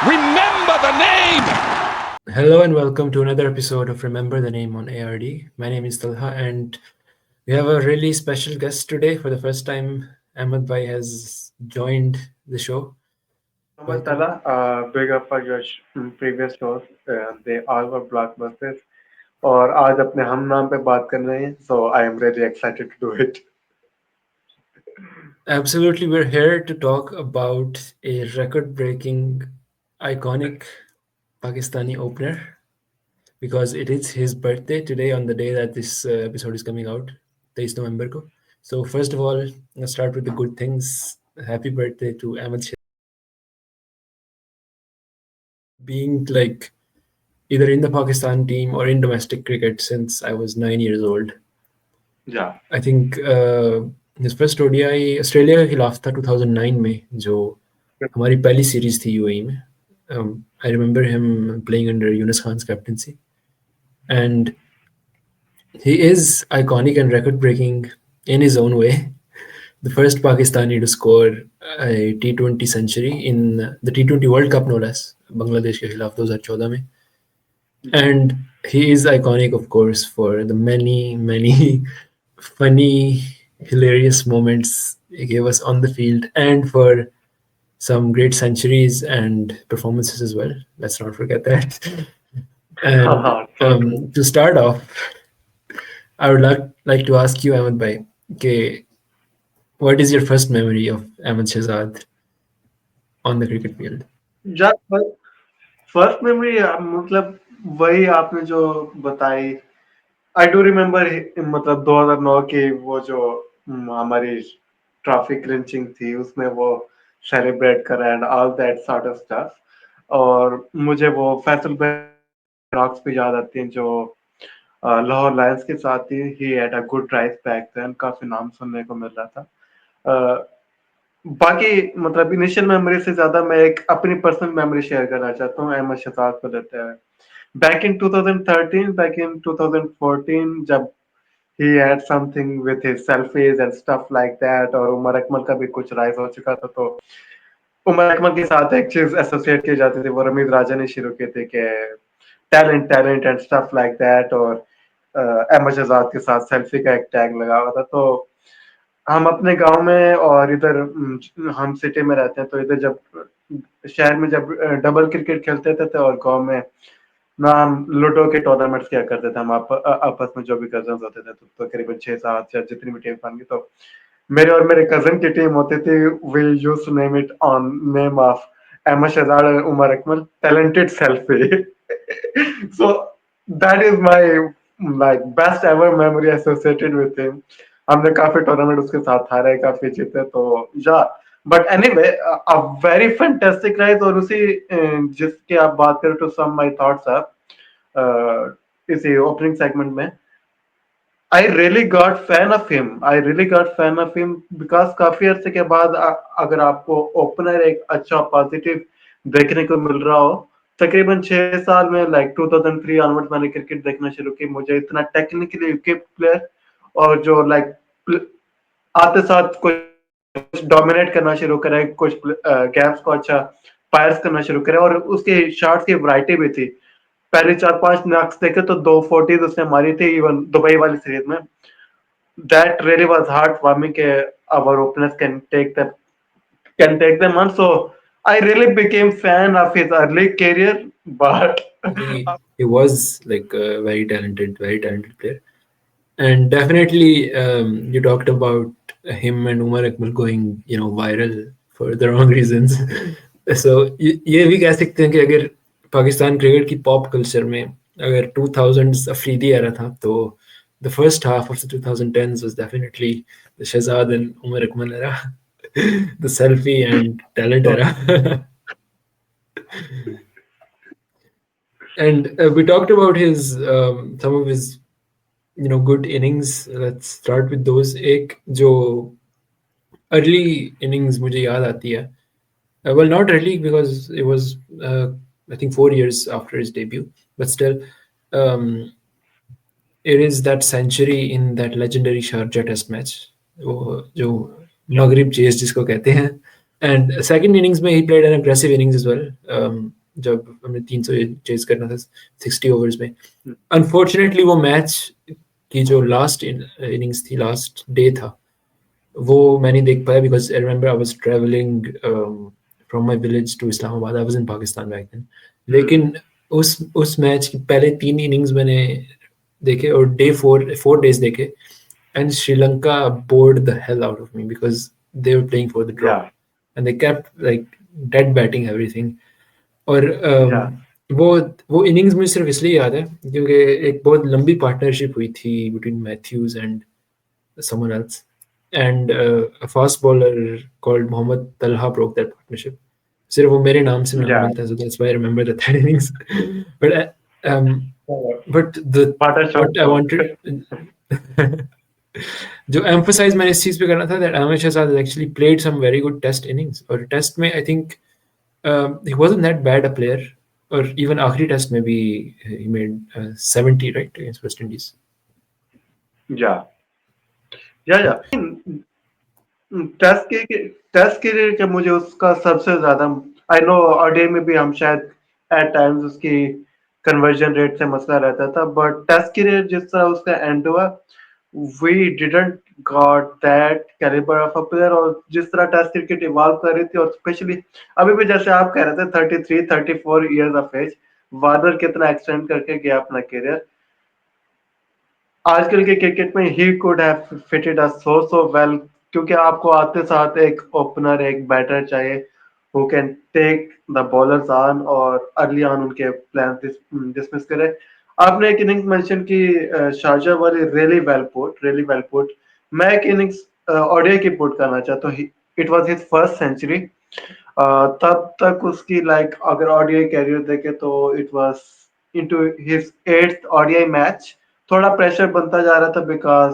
Remember the name! Hello and welcome to another episode of Remember the Name on ARD. My name is Talha and we have a really special guest today. For the first time, Ahmed Bhai has joined the show. Muhammad Welcome. Tala, big up for your previous shows. They all were blockbusters. और आज अपने हम नाम पे बात कर रहे हैं, so I am really excited to do it. Absolutely, we're here to talk about a record breaking, iconic Pakistani opener because it is his birthday today on the day that this episode is coming out, 23 November ko. So, first of all, let's start with the good things. Happy birthday to Ahmed Shehzad. Being like either in the Pakistan team or in domestic cricket since I was 9 years old. Yeah. I think his first ODI Australia के खिलाफ था 2009 में जो हमारी पहली series थी UAE में. I remember him playing under Yunus Khan's captaincy, and he is iconic and record-breaking in his own way. The first Pakistani to score a T20 century in the T20 World Cup, no less, Bangladesh के खिलाफ 2014 में. And he is iconic, of course, for the many funny, hilarious moments he gave us on the field and for some great centuries and performances as well. Let's not forget that. And to start off, I would like to ask you, Ahmed Bhai, okay, what is your first memory of Ahmed Shehzad on the cricket field? Yeah, first memory मतलब वही आपने जो बताई. I do remember मतलब 2009 की वो जो हमारी ट्रैफिक लिंचिंग थी उसमें वो सेलिब्रेट करा and all that sort of stuff. और मुझे वो फैसल नॉक्स भी याद आती हैं जो लाहौर लायंस के साथ थी. He had a good rise back then. काफी नाम सुनने को मिल रहा था. बाकी मतलब इनिशियल मेमोरी से ज्यादा मैं एक अपनी पर्सनल मेमोरी शेयर करना चाहता हूँ अहमद शहजाद को लेते हुए. बैक इन 2013, बैक इन 2014 जब he had something with his selfies and stuff like that, और उमर अकमल का भी कुछ राइज हो चुका था. तो उमर अकमल के साथ एक चीज एसोसिएट की जाती थी, वो रमीज राजा ने शुरू की थी कि talent and stuff like that. और अहमद शहजाद के साथ सेल्फी का एक टैग लगा हुआ था. तो हम अपने गांव में और इधर हम सिटी में रहते हैं, तो इधर जब शहर में जब डबल क्रिकेट खेलते थे और गांव में ना हम लूडो के टूर्नामेंट्स किया करते थे. हम आपस में जो भी कजन होते थे तो करीबन 6-7 या जितनी भी टीम बन गई, तो मेरे और मेरे कजन की टीम होती थी. We used to name it on name of Ahmed Shahzad and Umar Akmal, talented selfie. So that is my like best ever memory associated with him. हमने काफी टूर्नामेंट उसके साथ हारे, काफी जीते. तो या but anyway a very fantastic ride. और उसी जिसके आप बात करें to sum my thoughts up इसी ओपनिंग सेगमेंट में I really got fan of him. I really got fan of him because काफी अरसे के बाद अगर आपको ओपनर एक अच्छा पॉजिटिव देखने को मिल रहा हो, तकरीबन 6 साल में लाइक 2003 ऑनवर्ड्स मैंने क्रिकेट देखना शुरू की. मुझे इतना टेक्निकली इक्विप्ड प्लेयर और जो लाइक आते साथ कुछ डोमिनेट करना शुरू करे, कुछ गैप्स को अच्छा फायर्स करना शुरू करे, और उसके शॉट्स की वैरायटी भी थी. पहले 4-5 नॉक्स देखे तो 240 उसने मारी थी इवन दुबई वाली सीरीज में. That really was heart warming के our openers can take them on. So I really became fan of his early career, but He was like a very talented player. And definitely, you talked about him and Umar Akmal going, viral for the wrong reasons. So ये भी कह सकते हैं कि अगर Pakistan cricket की pop culture में अगर 2000s अफरीदी एरा था, तो the first half of the 2010s was definitely the Shehzad and Umar Akmal era, the selfie and talent era. And we talked about his some of his good innings. Let's start with those. एक जो early innings मुझे याद आती है. Well, not early because it was I think 4 years after his debut, but still, it is that century in that legendary Sharjah Test match. वो जो मगरिब chess जिसको कहते हैं, And second innings में he played an aggressive innings as well. जब हमने 300 chase करना था 60 ओवर्स में. Unfortunately वो मैच की जो लास्ट इनिंग्स थी, लास्ट डे था, वो मैं नहीं देख पाया because I remember I was traveling from my village to Islamabad. I was in Pakistan back then. लेकिन उस मैच की पहले 3 इनिंग्स मैंने देखे और डे 4 days देखे, and Sri Lanka bored the hell out of me because they were playing for the draw. Yeah. And they kept like dead batting everything. और Yeah. वो इनिंग्स मुझे सिर्फ इसलिए याद है क्योंकि एक बहुत लंबी पार्टनरशिप हुई थी between Mathews and someone else, and a fast bowler called Mohammad Talha broke that partnership. सिर्फ वो मेरे नाम से नाम Yeah. मिलता है, so that's why I remember the third innings. but um, but the What a shot. what I wanted जो emphasize मैंने इस चीज पे करना था that Ahmed Shehzad has actually played some very good test innings. और test में I think he wasn't that bad a player. और even आखिरी test में भी he made 70 right against West Indies. Yeah. Yeah. Test के test career के मुझे उसका सबसे ज्यादा, आई नो ओडीआई में भी हम शायद एट टाइम्स उसकी कन्वर्जन रेट से मसला रहता था, बट टेस्ट करियर जिस तरह उसका एंड हुआ, we didn't got that calibre of a player. और जिस तरह टेस्ट क्रिकेट इवॉल्व कर रही थी, और स्पेशली अभी भी जैसे आप कह रहे थे 33 34 इयर्स ऑफ एज, वार्नर कितना एक्सटेंड करके गया अपना करियर. आजकल के क्रिकेट में he could have fitted us so well, क्योंकि आपको आते साथ एक ओपनर, एक बैटर चाहिए who can take the bowlers on और अर्ली ऑन उनके प्लान डिसमिस करे. आपने एक इनिंग्स मेंशन की शारजा वाली, रियली वेल पुट. मैं एक इनिंग्स ओडीआई की पुट करना चाहता हूँ. It was his first century. तब तक उसकी लाइक अगर ओडीआई कैरियर देखे तो it was into his 8th ODI match. थोड़ा प्रेशर बनता जा रहा था बिकॉज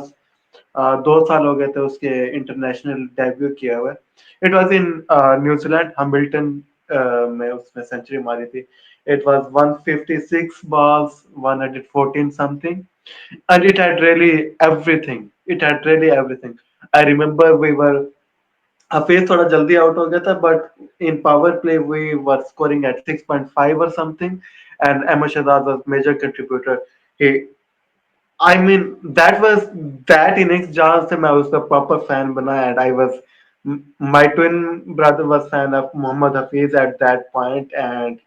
2 साल हो गए थे उसके इंटरनेशनल डेब्यू किया हुआ. इट वाज इन न्यूजीलैंड, हम्बल्टन में उसने सेंचुरी मारी थी. It was 156 balls, 114 something, and it had really everything. I remember we were, Hafiz थोड़ा जल्दी आउट हो गया था, but in power play we were scoring at 6.5 or something, and Ahmed Shehzad was major contributor. He, I mean, that was that innings जहाँ से मैं उसका proper fan बना, and I was, my twin brother was fan of Mohammad Hafiz at that point, and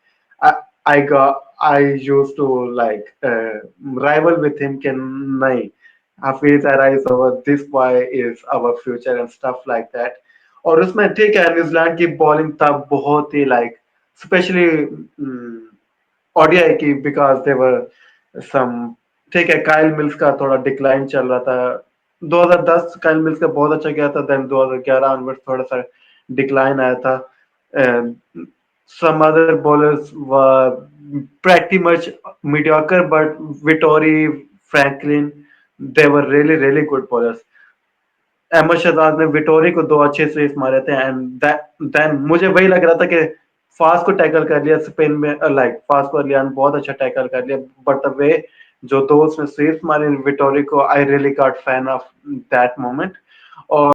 I used to like rival with him कि नहीं, Hafiz arise over, this boy is our future and stuff like that. और उसमें ठीक है New Zealand की bowling तब बहुत ही like, specially ODI की, बिकॉज देवर सम, ठीक है काइल मिल्स का थोड़ा डिक्लाइन चल रहा था. 2010 काइल मिल्स का बहुत अच्छा गया था, देन 2011 ऑनवर्ड थोड़ा सा डिक्लाइन आया था. some other bowlers were pretty much mediocre, but Vittori, Franklin, they were really good bowlers. Ahmad Shahzad ने विटोरी को 2 अच्छे स्वीप मारे थे, एंड देन मुझे वही लग रहा था कि फास्ट को टैकल कर लिया स्पिन में, लाइक फास्ट को लिया बहुत अच्छा टैकल कर लिया, बट द वे जो 2 उसने स्वीप मारे विटोरी को, I really got fan of that moment. और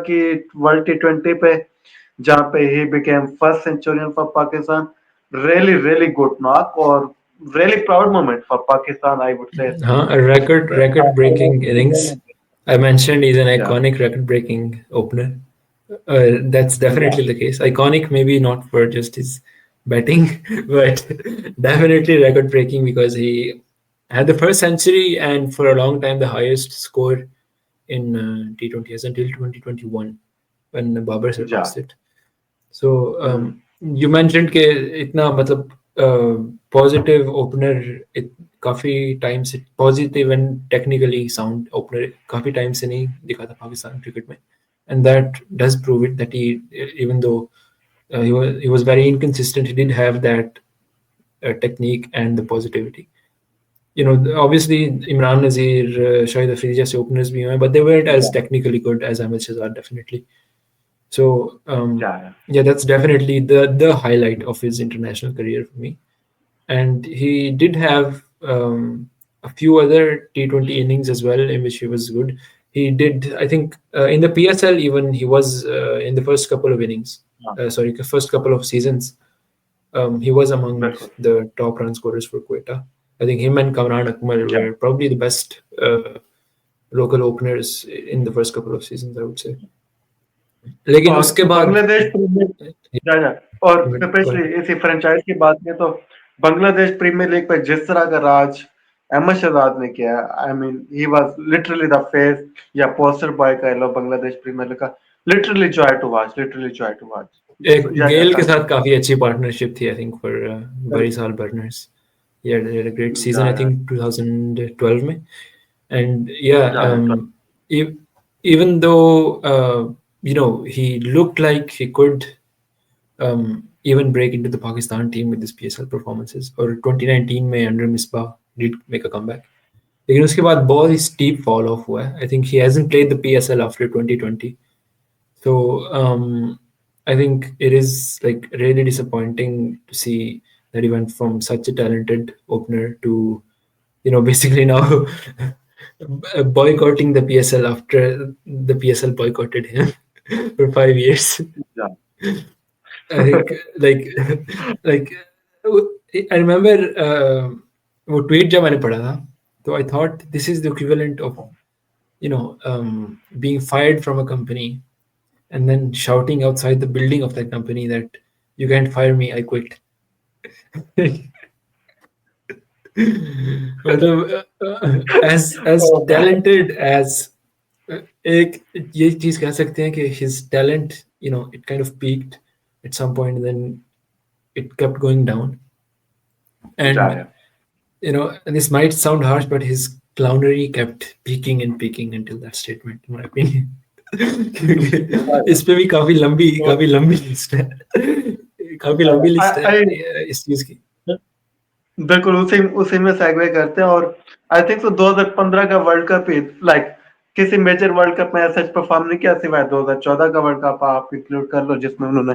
कि वर्ल्ड T20 पे जहाँ पे he became first Centurion for Pakistan, really good knock और really proud moment for Pakistan, I would say. A record breaking innings. I mentioned he's an iconic record breaking opener. That's definitely the case. Iconic, maybe not for just his batting, but definitely record breaking because he had the first century and for a long time the highest score in T20s until 2021 when Babar surpassed it. So you mentioned कि इतना मतलब positive opener, काफी time से positive and technically sound opener काफी time से नहीं दिखा था पाकिस्तान क्रिकेट में, and that does prove it that he even though he was very inconsistent, he did have that technique and the positivity. You know, obviously Imran Nazir, Shahid Afridi जैसे openers भी हैं, but they weren't as technically good as Ahmed Shehzad, definitely. So yeah, that's definitely the highlight of his international career for me. And he did have a few other T20 innings as well in which he was good. he did. I think in the PSL even he was in the first couple of innings. First couple of seasons. He was among बिल्कुल the top run scorers for Quetta. I think him and Kamran Akmal या were probably the best local openers in the first couple of seasons, I would say. लेकिन और उसके बाद Bangladesh premiere जा जा और go specially ahead. इसी franchise की बात करें तो बांग्लादेश प्रीमियर लीग पे जिस तरह का राज अहमद शहजाद ने किया, I mean he was literally the face या पोस्टर बॉय कह लो बांग्लादेश प्रीमियर लीग का. Literally joy to watch, literally joy to watch. एक या गेल के साथ कंटिन्यू. काफी अच्छी पार्टनरशिप थी, आई थिंक फॉर very साल Berners. He had a great season, I या think 2012 में. And yeah, या e- even though he looked like he could even break into the Pakistan team with his PSL performances, or 2019 में under Misbah did make a comeback. लेकिन उसके बाद बहुत ही steep fall off हुआ है. I think he hasn't played the PSL after 2020. So I think it is like really disappointing to see that he went from such a talented opener to basically now boycotting the PSL after the PSL boycotted him for 5 years. या I think like I remember वो tweet जब मैंने पढ़ा था, तो I thought this is the equivalent of being fired from a company and then shouting outside the building of that company that you can't fire me, I quit. मतलब as Oh man. talented as एक ये चीज कह सकते हैं कि his talent it kind of peaked at some point and then it kept going down, and and this might sound harsh but his clownery kept peaking and peaking until that statement, in my opinion. इस पे भी काफी लंबी list है, काफी लंबी list है इस चीज की. बिल्कुल उसी उसी में सेगवे करते हैं. और आई थिंक सो 2015 का वर्ल्ड कप ही लाइक किसी मेजर वर्ल्ड कप में ऐसा परफॉर्म नहीं किया सिवाय 2014 का वर्ल्ड कप आप इंक्लूड कर लो जिसमें उन्होंने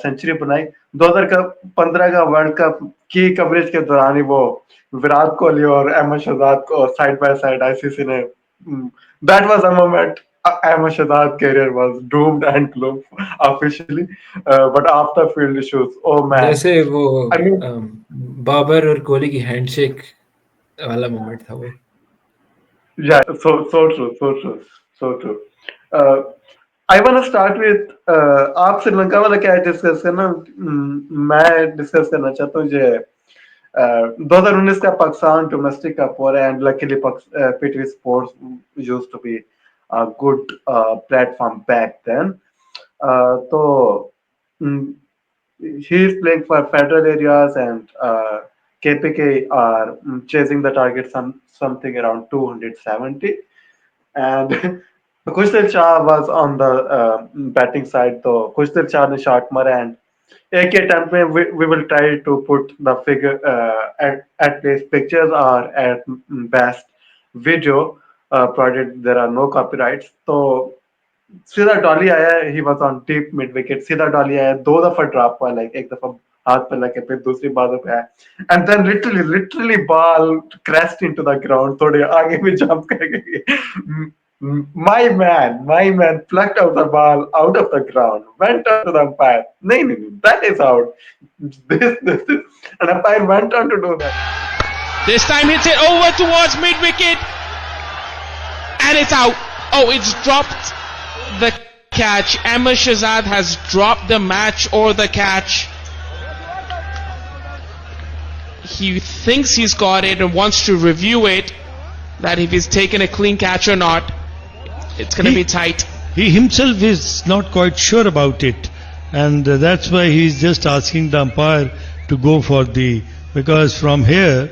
सेंचुरी बनाई. 2015 का वर्ल्ड कप की कवरेज के दौरान ही वो विराट कोहली और अहमद शहजाद को साइड बाय साइड आईसीसी ने that was a moment. Ahmed Shehzad career was doomed and gloom officially, but after field issues, oh man, जैसे वो I mean, बाबर और कोहली की हैंडशेक वाला मोमेंट था वो. yeah, so true, so true, so true. Uh, I want to start with आप श्रीलंका वाला क्या डिस्कस करना. मैं डिस्कस करना चाहता हूँ जो 2019 का पाकिस्तान डोमेस्टिक कप हो रहा है. And luckily PTV sports used to be a good platform back then. So he is playing for federal areas, and KPK are chasing the target something around 270. And Khushal Shah was on the batting side, so Khushal Shah ne shot mara, and एक attempt में we will try to put the figure at least pictures or at best video, provided there are no copyrights. तो सीधा डॉली आया, he was on deep mid wicket, सीधा डॉली आया, दो दफा drop हुआ, लाइक एक दफा हाथ पे लगे फिर दूसरी बालों पे आया, and then literally ball crashed into the ground, थोड़े आगे में जंप कर गई. My man plucked out the ball out of the ground, went on to the umpire. No, that is out. This, an umpire went on to do that. This time hits it over towards mid wicket, and it's out. Oh, it's dropped the catch. Ahmed Shehzad has dropped the match or the catch. He thinks he's got it and wants to review it, that if he's taken a clean catch or not. It's going to be tight. He himself is not quite sure about it, and that's why he's just asking the umpire to go for because from here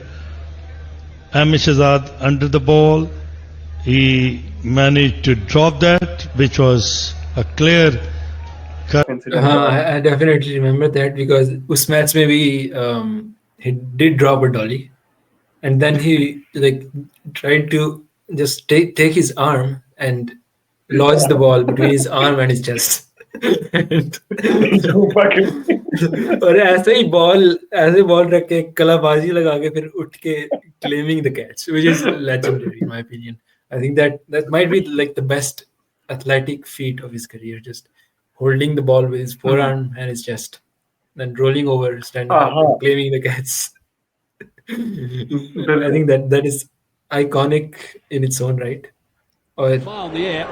Ahmed Shehzad under the ball, he managed to drop that, which was a clear I definitely remember that, because उस match में भी he did drop a dolly, and then he like tried to just take his arm and lodge the ball between his arm and his chest. और ऐसे ball रख के कलाबाजी लगा के फिर उठ के claiming the catch, which is legendary in my opinion. I think that might be like the best athletic feat of his career, just holding the ball with his forearm and his chest, then rolling over, standing up, हाँ and claiming the catch. I बिल्कुल think that is iconic in its own right. Or Fly on the air.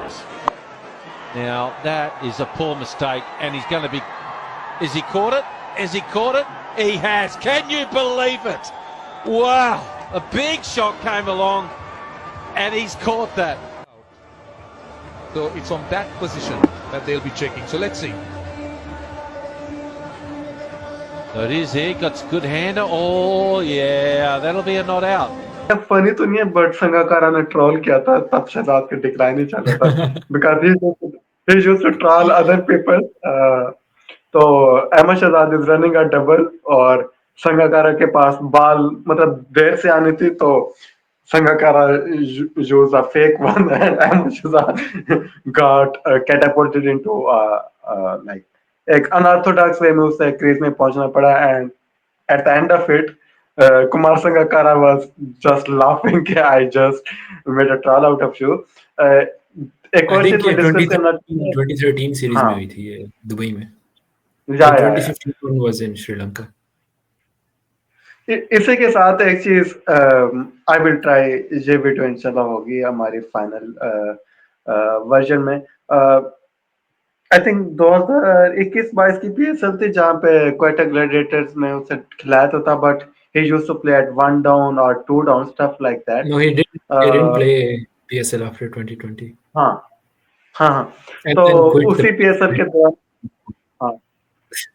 Now that is a poor mistake, and he's going to be. Is he caught it? Has he caught it? He has. Can you believe it? Wow! A big shot came along, and he's caught that. So it's on that position that they'll be checking. So let's see. So it is here. Got good hander. Oh yeah, that'll be a not out. Funny तो नहीं है but Sangakkara ने troll किया था तब शहजाद का decline ही चल रहा था because he used to troll other people तो Ahmed Shahzad is running a double और संगाकारा के पास बाल मतलब देर से आनी थी तो Sangakkara use a fake one and Ahmed Shahzad got catapulted into like एक अनऑर्थोडॉक्स वे में उसे क्रीज में पहुंचना पड़ा and at the end of it, Kumar Sangakkara was just laughing. I just made a troll out of you. एक I और think चीज मैं डिस्कस करना 2013 सीरीज हाँ में हुई थी ये दुबई में. या The 2015 one was in Sri Lanka. इसी के साथ एक चीज आई विल ट्राई ये वीडियो इंशाल्लाह होगी हमारी फाइनल वर्जन में आई थिंक 2021-22 की पीएसएल थी जहाँ पे क्वेटा ग्लैडिएटर्स ने उसे खिलाया तो था but he used to play at 1 down or 2 down stuff like that. No, he didn't play PSL after 2020. हाँ हाँ हाँ And तो then quit उसी पीएसएल के दौरान हाँ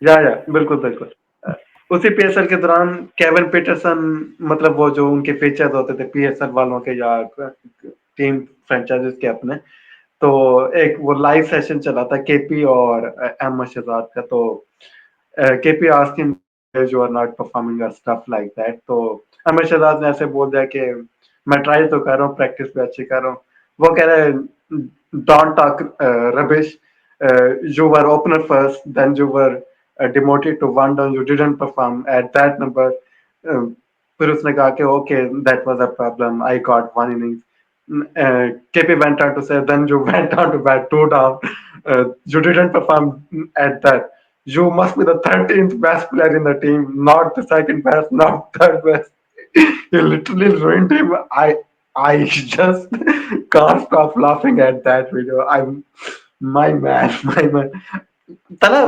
या बिल्कुल बिल्कुल उसी पीएसएल के दौरान केविन पीटरसन मतलब वो जो उनके फीचर्स होते थे पीएसएल वालों के या टीम फ्रेंचाइजेस के अपने तो एक वो लाइव सेशन चला था केपी और अहमद शहजाद का तो KP asking you are not performing और स्टफ लाइक दैट तो अहमद शहजाद ने ऐसे बोल दिया कि मैं ट्राई तो कर रहा हूँ प्रैक्टिस भी अच्छी कर रहा हूँ वो कह रहे हैं don't talk rubbish you were opener first then you were demoted to 1 down you didn't perform at that number फिर उसने कहा कि okay that was a problem I got 1 innings KP went on to say, then you went on to bat 2 down. You didn't perform at that. You must be the 13th best player in the team, not the second best, not third best. He literally ruined him. I just can't stop laughing at that video. My man. तला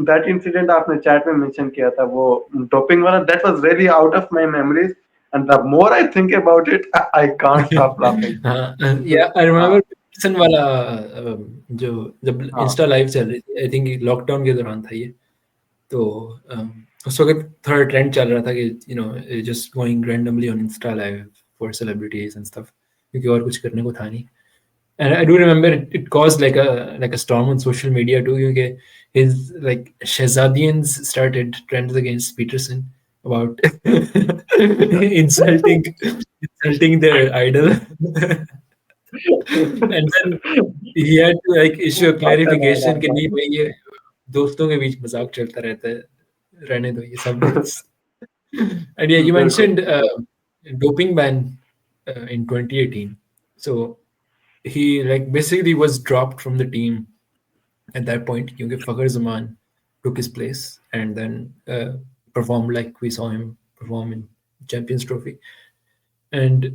that incident आपने chat में mention किया था वो doping वाला that was really out of my memories and the more I think about it I can't stop laughing. Yeah, I remember Peterson वाला जो जब इंस्टा लाइव चल रही थी आई थिंक लॉकडाउन के दौरान था ये तो उस वक्त थोड़ा ट्रेंड चल रहा था कि you know just going randomly on Insta live for celebrities and stuff क्योंकि और कुछ करने को था नहीं. And I do remember it caused like a storm on social media too. His like Shehzadians started trends against Peterson about insulting their idol, and then he had to like issue a clarification कि नहीं भाई ये दोस्तों के बीच मजाक चलता रहता है, रहने दो ये सब. And yeah, you mentioned doping ban in 2018. So he like basically was dropped from the team at that point because Fakhar Zaman took his place and then performed like we saw him perform in Champions Trophy, and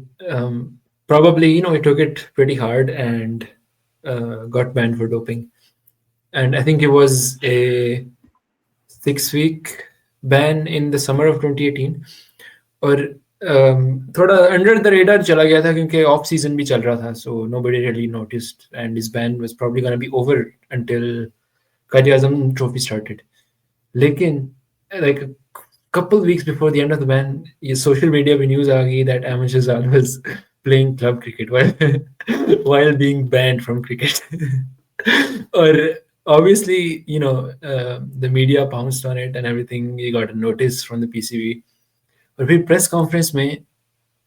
probably he took it pretty hard and got banned for doping, and I think it was a 6-week ban in the summer of 2018 और थोड़ा under the radar चला गया था क्योंकि off season भी चल रहा था so nobody really noticed and his ban was probably gonna be over until Quaid Azam trophy started. लेकिन like couple weeks before the end of the ban ये सोशल मीडिया पे न्यूज़ आ गई that Ahmed Shehzad was playing club cricket while being banned from cricket. और obviously the media pounced on it and everything. He got a notice from the PCB. और फिर press conference में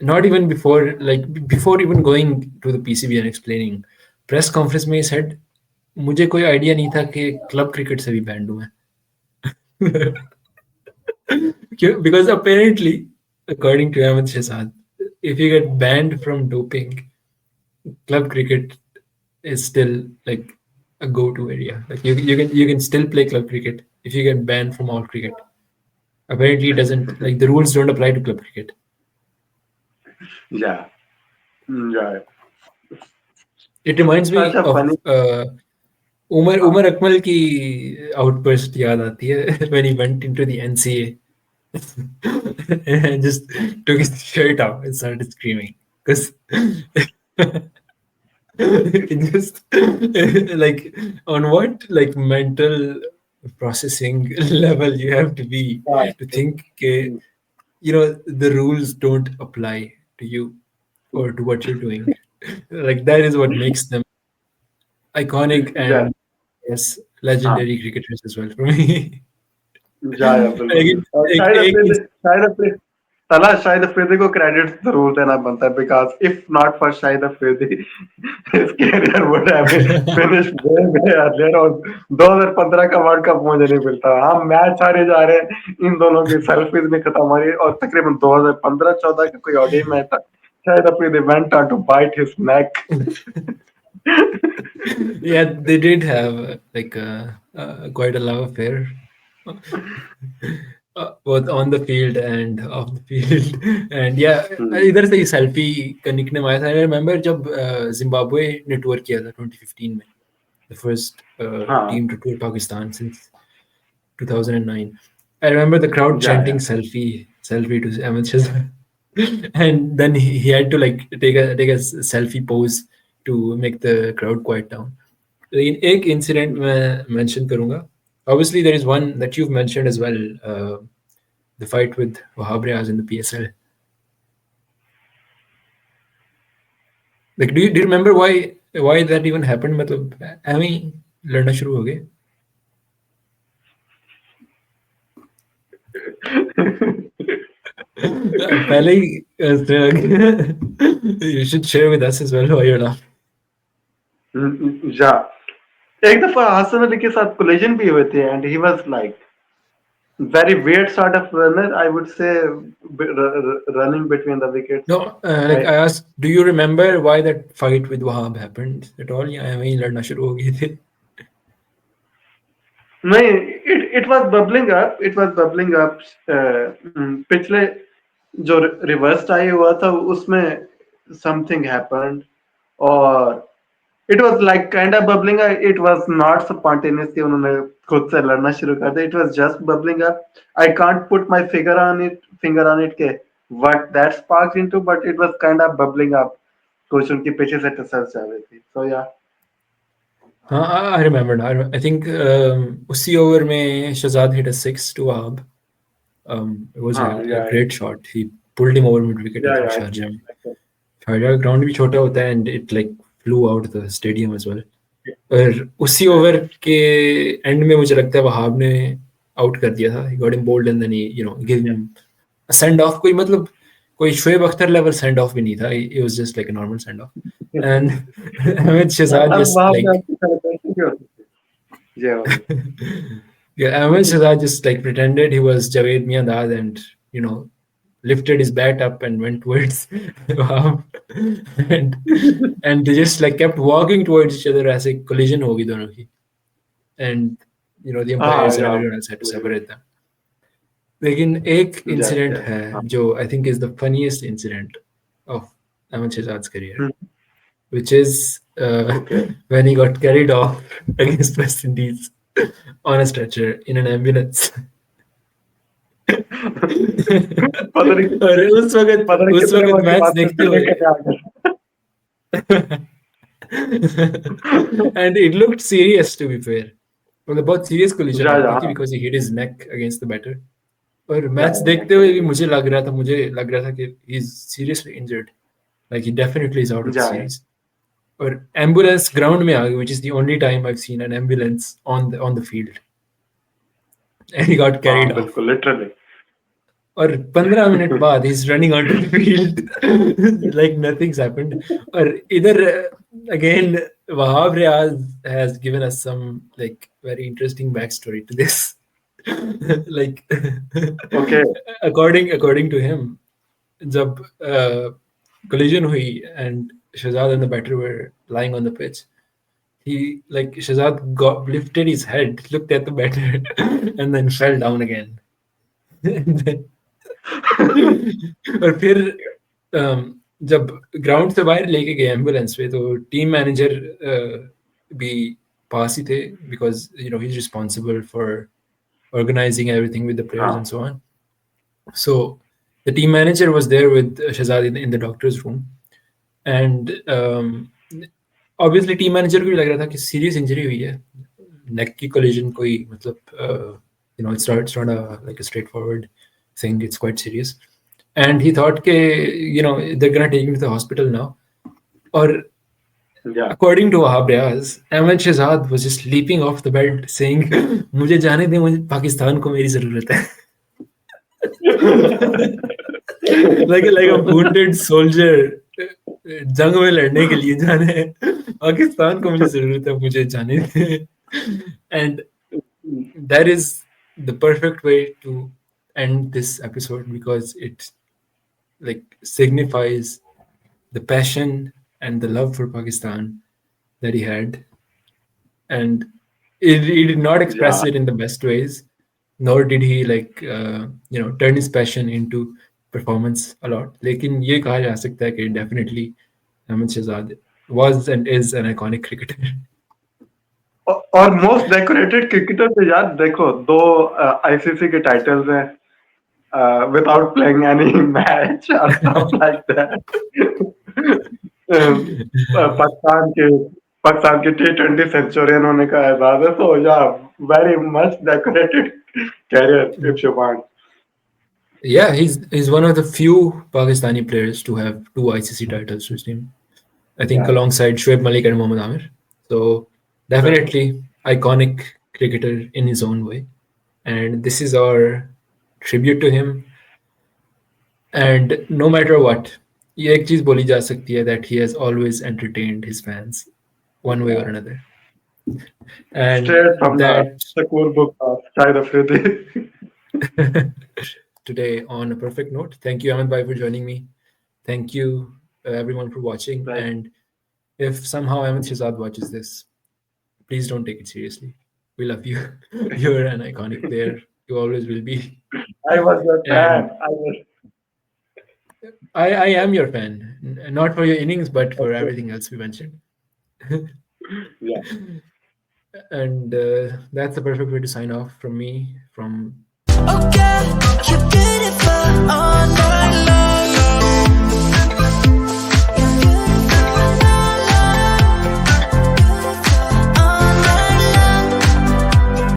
not even before even going to the PCB and explaining, press conference में he said मुझे कोई idea नहीं था कि club cricket से भी बैंड हूँ मैं. Because apparently according to Ahmed Shehzad if you get banned from doping club cricket is still like a go-to area. Like you can still play club cricket if you get banned from all cricket. Apparently, it doesn't like the rules don't apply to club cricket. Yeah. Yeah. It reminds me अच्छा of funny. Umar Akmal ki outburst याद आती है when he went into the NCA and just took his shirt off and started screaming because it just like on what like mental processing level you have to be to think you know the rules don't apply to you or to what you're doing. Like that is what makes them iconic Yeah. and yes, legendary cricketers as well for me. Yeah, बिल्कुल. एक, और शायद अफरीदी को credit जरूर देना बनता है because if not for Shahid Afridi his career would have been finished way earlier और 2015 का वर्ल्ड कप मुझे नहीं मिलता. हम मैच हारे जा रहे हैं, इन दोनों की सेल्फीज में खत्म हो रही है और तकरीबन 2015-14 का कोई ऑडियो मैच था. Shahid Afridi went on to bite his neck. Yeah, they did have like quite a love affair, both on the field and off the field. And yeah, इधर से ही सेल्फी का निकनेम आया था. I remember जब Zimbabwe ने tour किया था 2015 में, the first team to tour Pakistan since 2009. I remember the crowd chanting selfie to Ahmed Shehzad. And then he had to like take a selfie pose to make the crowd quiet down. लेकिन एक incident मैं mention करूंगा. Obviously there is one that you've mentioned as well, the fight with Wahab Riaz in the PSL. Like do you remember why that even happened? मतलब हमें लड़ना शुरू हो गए. पहले ही you should share with us as well why you're laughing. Yeah. एक दफा हसन अली के साथ कोलिजन भी हुए थे and he was like very weird sort of runner, I would say, running between the wickets. No, like I asked, do you remember why that fight with Wahab happened at all? या हमें ही लड़ना शुरू हो गए थे. नहीं, it was bubbling up. पिछले जो रिवर्स टाई हुआ था उसमें something happened और it was like kind of bubbling up. It was not spontaneous कि उन्होंने खुद से लड़ना शुरू कर दिया. It was just bubbling up. I can't put my finger on it के what that sparked into, but it was kind of bubbling up. कुछ उनकी पीछे से टसल चल रही थी. So yeah. हाँ, I remembered. I think उसी ओवर में Shehzad hit a 6 to Wahab. It was a great shot. He pulled him over mid wicket. I think Sharjah में. Sharjah का ground भी छोटा होता है and it like flew out the stadium as well. और उसी over के and में मुझे लगता है वहाब ने आउट कर दिया था. He got him bowled and then he gave him a send off. कोई मतलब कोई Shoaib Akhtar level send off भी नहीं था. It was just like a normal send off. And Ahmed Shehzad just like Ahmed Shehzad just like pretended he was Javed Miandad and lifted his bat up and went towards Wahab. and they just like kept walking towards each other as a collision hogi dono ki. And the umpires and everyone else had to separate them. लेकिन एक incident है जो I think is the funniest incident of Ahmed Shehzad's career, which is when he got carried off against West Indies on a stretcher in an ambulance. और उस वक्त match देखते हुए and it looked serious, to be fair. मतलब बहुत serious collision हुआ था because he hit his neck against the batter. और मैच देखते हुए भी मुझे लग रहा था कि he is seriously injured, like he definitely is out of the series. और ambulance ground में आ गई, which is the only time I've seen an ambulance on the field, and he got carried off. बिल्कुल literally. और 15 minute बाद he's running onto the field like nothing's happened. और इधर again Wahab Riaz has given us some like very interesting backstory to this. Like okay, according to him, जब collision हुई and Shehzad and the batter were lying on the pitch, Shehzad lifted his head, looked at the batter, and then fell down again. And then, और फिर जब ground से बाहर लेके गए ambulance पे तो टीम मैनेजर भी पास ही थे because he's responsible for organizing everything with the players and so on. So the team manager was there with Shehzad in the doctor's room, and obviously team manager को भी लग रहा था कि serious injury हुई है, neck की collision कोई मतलब it's not a straightforward thing, it's quite serious, and he thought ke they're gonna take him to the hospital now. Or according to Wahab Riaz, Ahmed Shehzad was just leaping off the bed saying मुझे जाने दे, मुझे पाकिस्तान को मेरी जरूरत है. like a wounded soldier जंग में लड़ने के लिए जाने हैं, पाकिस्तान को मुझे जरूरत है, मुझे जाने दे. And that is the perfect way to end this episode because it signifies the passion and the love for Pakistan that he had, and he did not express it in the best ways, nor did he turn his passion into performance a lot. लेकिन ये कहा जा सकता है कि definitely Ahmed Shehzad was and is an iconic cricketer. और most decorated cricketer तो यार देखो 2 आईसीसी के टाइटल्स हैं without playing any match or stuff like that. Pakistan के T20 सेंचुरियन होने का एजाज है, so yeah, very much decorated career if you want. Yeah, he's one of the few Pakistani players to have 2 ICC titles to his team. I think alongside Shoaib Malik and Mohammad Amir. So definitely iconic cricketer in his own way. And this is our tribute to him. And no matter what, ये एक चीज बोली जा सकती है that he has always entertained his fans one way or another. And straight from the cool book of Shahid Afridi. Today on a perfect note. Thank you, Ahmed Bhai, for joining me. Thank you, everyone, for watching. Right. And if somehow Ahmed Shehzad watches this, please don't take it seriously. We love you. You're an iconic player. You always will be. I was your fan. I am your fan. Not for your innings, but for everything else we mentioned. Yeah. And that's the perfect way to sign off from me. Okay, you're beautiful all night long.